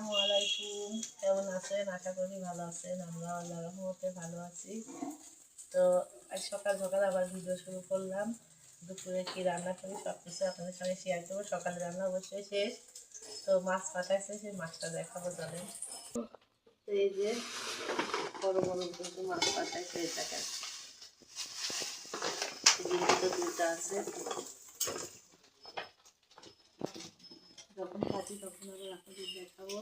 আসসালামু আলাইকুম। কেমন আছেন? আশা করি ভালো আছেন। আমরা আল্লাহর রহমতে ভালো আছি। তো আজ সকাল সকাল আবার ভিডিও শুরু করলাম। দুপুরে কি রান্না করি সব কিছু আপনাদের সঙ্গে শেয়ার করবো। সকালে রান্না অবশ্যই শেষ। তো মাছ পাঠাইছে, সেই মাছটা দেখাবো চলেন। এই যে বড় বড় কিন্তু মাছ পাঠাইছে, এটাকে দুটা আছে। যখন পাচ্ছি তখন আবার আপনাদের দেখাবো।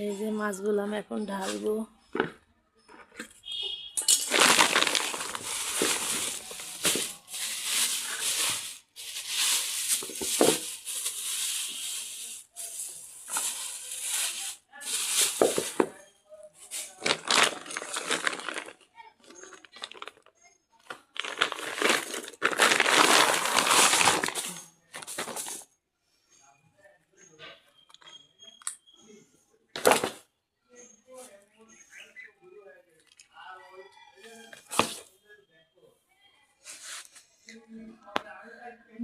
এই যে মাছগুলো আমি এখন ঢালবো।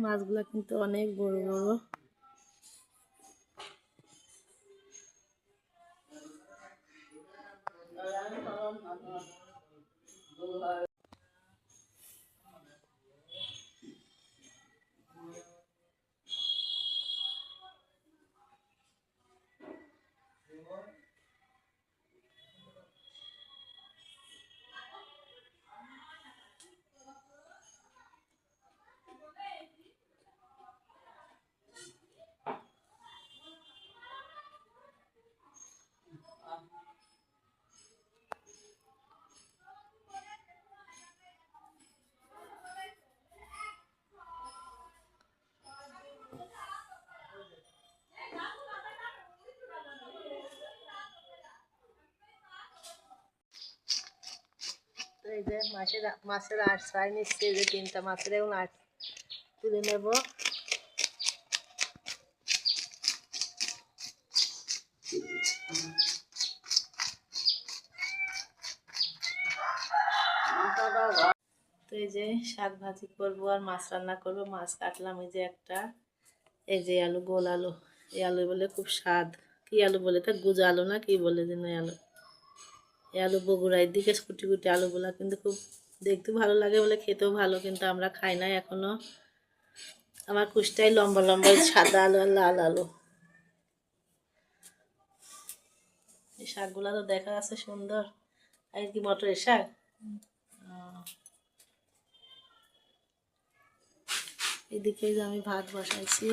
মাছগুলা কিন্তু অনেক বড় বড়। এই যে মাছের আট ফ্রাই নিচ্ছে, যে 3টা মাছের এবং আট তুলে নেব। তো এই যে শাক ভাজি করবো আর মাছ রান্না করবো। মাছ কাটলাম, এই যে একটা, এই যে আলু, গোল আলু। এই আলু বলে খুব স্বাদ। কি আলু বলে তা, গুজা আলু না কি বলে যেন আলু। এই আলু বগুড়ার দিকে কুটি কুটি আলুগুলা কিন্তু খুব দেখতে ভালো লাগে বলে, খেতেও ভালো, কিন্তু আমরা খাই নাই এখনো। আমার কুষ্টায় লম্বা লম্বা সাদা আলু আর লাল আলু। এই শাকগুলা তো দেখা যাচ্ছে সুন্দর। আর কি মটরের শাক। এদিকে আমি ভাত বসাইছি।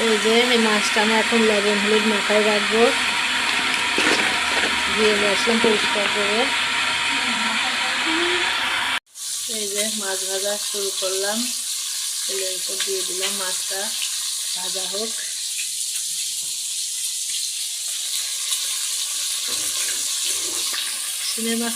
এই যে এই মাছটা আমি এখন লবণ হলুদ মাখায় রাখবো, দিয়ে বসলাম পরিষ্কার করে। এই যে মাছ ভাজা শুরু করলাম, তেলের উপর দিয়ে দিলাম, মাছটা ভাজা হোক। শিমের মাছ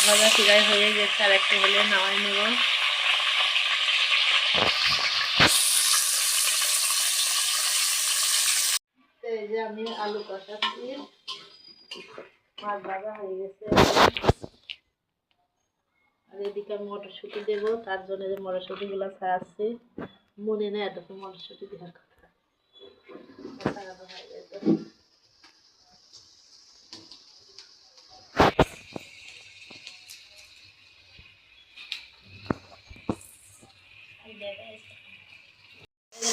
ভাজা ফ্রাই হয়ে গেছে, আর একটু হলে নামাই নেব। এই যে আমি আলু কষাচ্ছি, মাছ ভাজা হয়ে গেছে। আর এদিকে আমি মটরশুঁটি দেবো, তার জন্য যে মটরশুঁটি গুলা ছাড়াচ্ছি। মনে নেই এতক্ষণ মটরশুঁটি দেওয়ার কথা।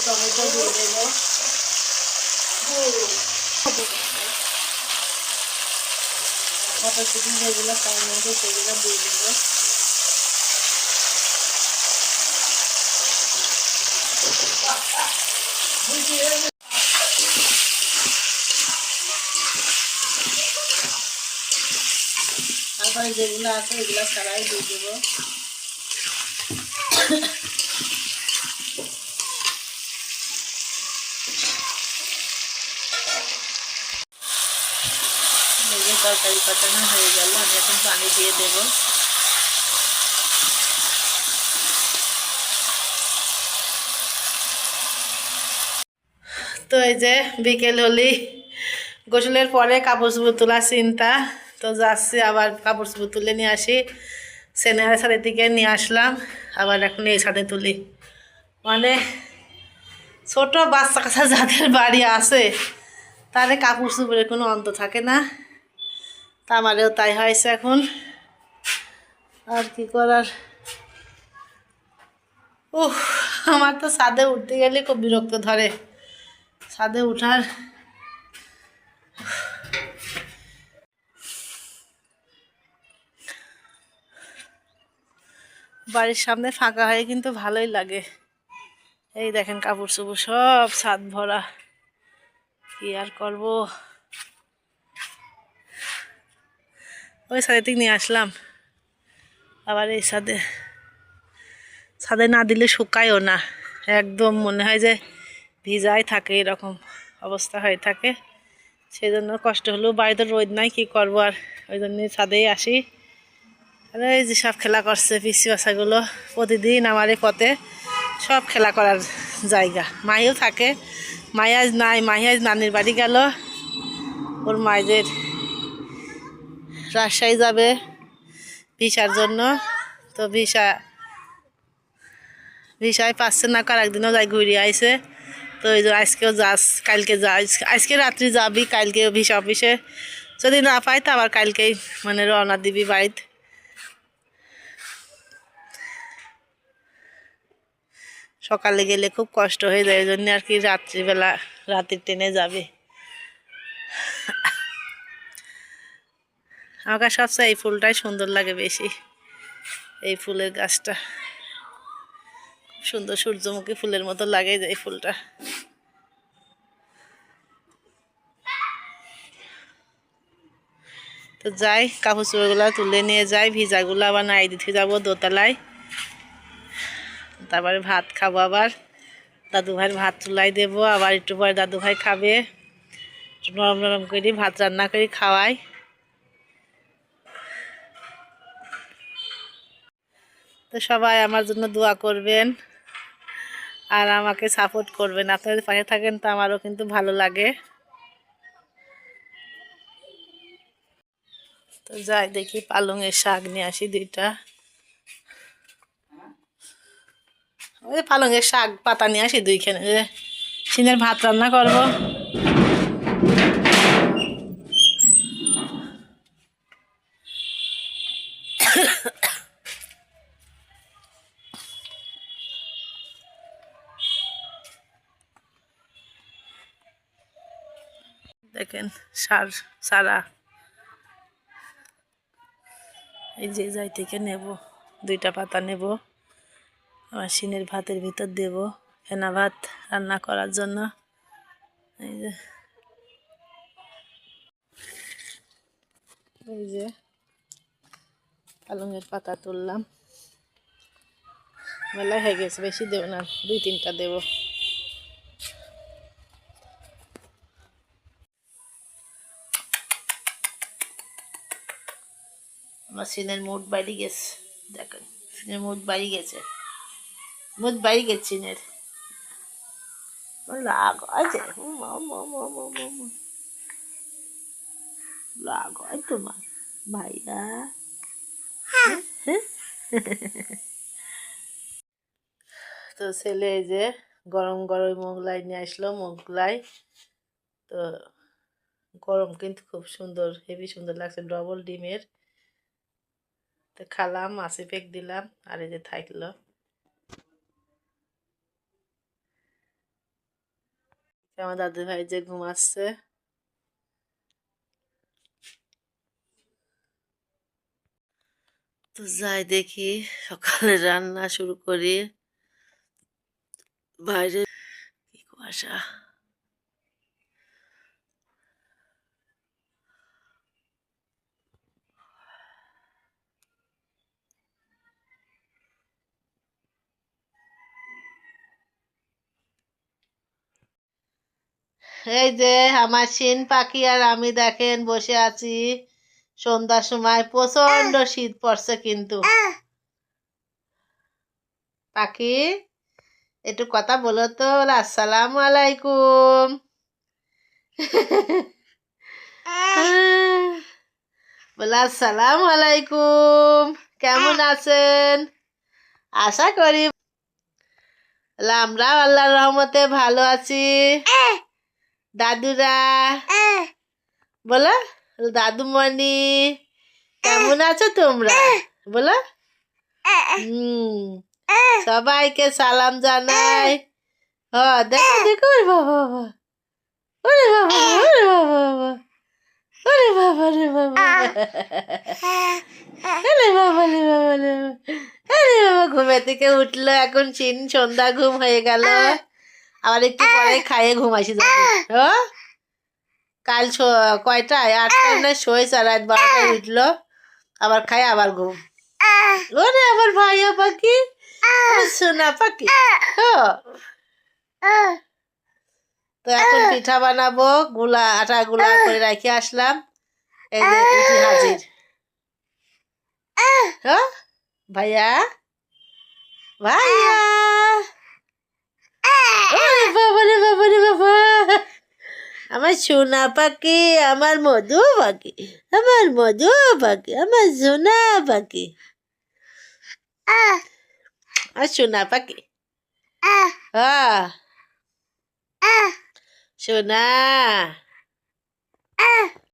টমেটো দিয়ে দেবো, মটরশুঁটি যেগুলো ফ্রাই মতো সেগুলো দিয়ে দেবো। তারপরে যেগুলো আছে এগুলো ছাড়াই দিয়ে দেবো। তরকারি পাতানো হয়ে গেল, আমি এখন পানি দিয়ে দেবো। তো এই যে বিকেল হলেই গোসলের পরে কাপড় চোপড় তোলার চিন্তা, তো যাচ্ছি আবার কাপড় চোপড় তুলে নিয়ে আসি। সেনার সাথে থেকে নিয়ে আসলাম, আবার এখন এই সাথে তুলি। মানে ছোট বাচ্চা কাচ্চা যাদের বাড়ি আছে তাদের কাপড় চোপড়ের কোনো অন্ত থাকে না, তা আমারও তাই হয়েছে এখন। আর কি করার। আমার তো ছাদে উঠতে গেলে খুব বিরক্ত ধরে। ছাদে উঠার বাড়ির সামনে ফাঁকা হয়ে কিন্তু ভালোই লাগে। এই দেখেন কাপড় চোপড় সব ছাদ ভরা, কি আর করব। ওই ছাদে থেকে নিয়ে আসলাম, আবার এই ছাদে না দিলে শুকায়ও না, একদম মনে হয় যে ভিজাই থাকে, এরকম অবস্থা হয়ে থাকে। সেই জন্য কষ্ট হলেও বাড়িতে রোদ নাই, কি করবো আর, ওই জন্য ছাদেই আসি। আর এই যে সব খেলা করছে পিসি বাচ্চাগুলো, প্রতিদিন আমার এই পথে সব খেলা করার জায়গা। মাইও থাকে, মাই আজ নাই, মাই আজ নানির বাড়ি গেল, ওর মায়েদের রাজশাহী যাবে ভিসার জন্য। তো ভিসায় পাচ্ছে না, কার একদিনও যাই ঘুরে আইছে। তো ওই যে আজকেও যাস, কালকে যা, আজকে রাত্রি যাবি, কালকে ভিসা অফিসে যদি না পাই তো আবার কালকেই মানে রওনা দিবি বাড়িতে। সকালে গেলে খুব কষ্ট হয়ে যায়, ওই জন্য আর কি রাত্রিবেলা রাতের ট্রেনে যাবে। আমার সবচেয়ে এই ফুলটাই সুন্দর লাগে বেশি, এই ফুলের গাছটা খুব সুন্দর, সূর্যমুখী ফুলের মতো লাগে এই ফুলটা। তো যাই, কাপড় চোপড়গুলো তুলে নিয়ে যাই, ভিজাগুলো আবার নাই দিতে যাবো দোতলায়। তারপরে ভাত খাবো, আবার দাদু ভাইয়ের ভাত চুলাই দেবো, আবার একটু পরে দাদু ভাই খাবে, নরম নরম করে ভাত রান্না করে খাওয়াই। তো সবাই আমার জন্য দোয়া করবেন আর আমাকে সাপোর্ট করবেন, আপনাদের পাশে থাকেন তো আমারও কিন্তু ভালো লাগে। তো যাই দেখি পালংয়ের শাক নিয়ে আসি 2টা, ওই পালংয়ের শাক পাতা নিয়ে আসি 2খানে, সিনের ভাত রান্না করবো। দেখেন সারা এই যে যাই থেকে নেব, 2টা পাতা নেব, আমার সিনের ভাতের ভিতর দেব ফেনা ভাত রান্না করার জন্য। এই যে পালংয়ের পাতা তুললাম, মেলা হয়ে গেছে, বেশি দেব না, 2-3টা দেব। আমার সিনের মুড বাড়ি গেছে, দেখেন সিনের মুড বাড়ি গেছে, মুড বাড়ি গেছে সিনের, রাগ আছে, রাগ হয় তোমার ভাইয়া। তো ছেলে এই যে গরম গরম মোগলাই নিয়ে আসলো, মোগলাই তো গরম কিন্তু খুব সুন্দর, হেভি সুন্দর লাগছে, ডবল ডিমের। তো খালাম, মাছে পেক দিলাম, আর এই যে থাকলো। আমার দাদু ভাই যে ঘুমাচ্ছে। তো যাই দেখি সকালে রান্না শুরু করি। বাইরে কুয়াশা। এই যে আমার শিন পাখি আর আমি দেখেন বসে আছি সন্ধ্যার সময়। প্রচন্ড শীত পড়ছে কিন্তু। পাখি একটু কথা বলো তো, আসসালামু আলাইকুম। বলে আসসালামু আলাইকুম, কেমন আছেন? আশা করি আমরাও আল্লাহর রহমতে ভালো আছি। দাদুরা বলো, দাদুমণি কেমন আছো তোমরা? বলো। সবাইকে সালাম জানাই। দেখো দেখো, ওরে বাবা, ওরে বাবা, ওরে বাবা, ওরে বাবা, ওরে বাবা, ওরে বাবা, ওরে বাবা, আরে বাবা, ঘুমে থেকে উঠলো এখন। সন্ধ্যা ঘুম হয়ে গেল। আবার একটু পরে খাইয়ে ঘুমাইছি যাবো। কাল কয়টায় 8টায় না শোয়েছে, রাত 12টায় উঠলো, আবার খাই আবার ঘুম। ওরে আমার ভাইয়া পাখি, সোনা পাখি। তো এখন পিঠা বানাবো, আটা গুলা করে রেখে আসলাম। এই যে উঠি হাজির। ভাইয়া, ভাইয়া, ওরে বাবা রে বাবা রে বাবা, আমার সোনা পাখি, আমার মধু পাখি, আমার মধু পাখি, আমার সোনা পাখি, আর সোনা পাখি। সোনা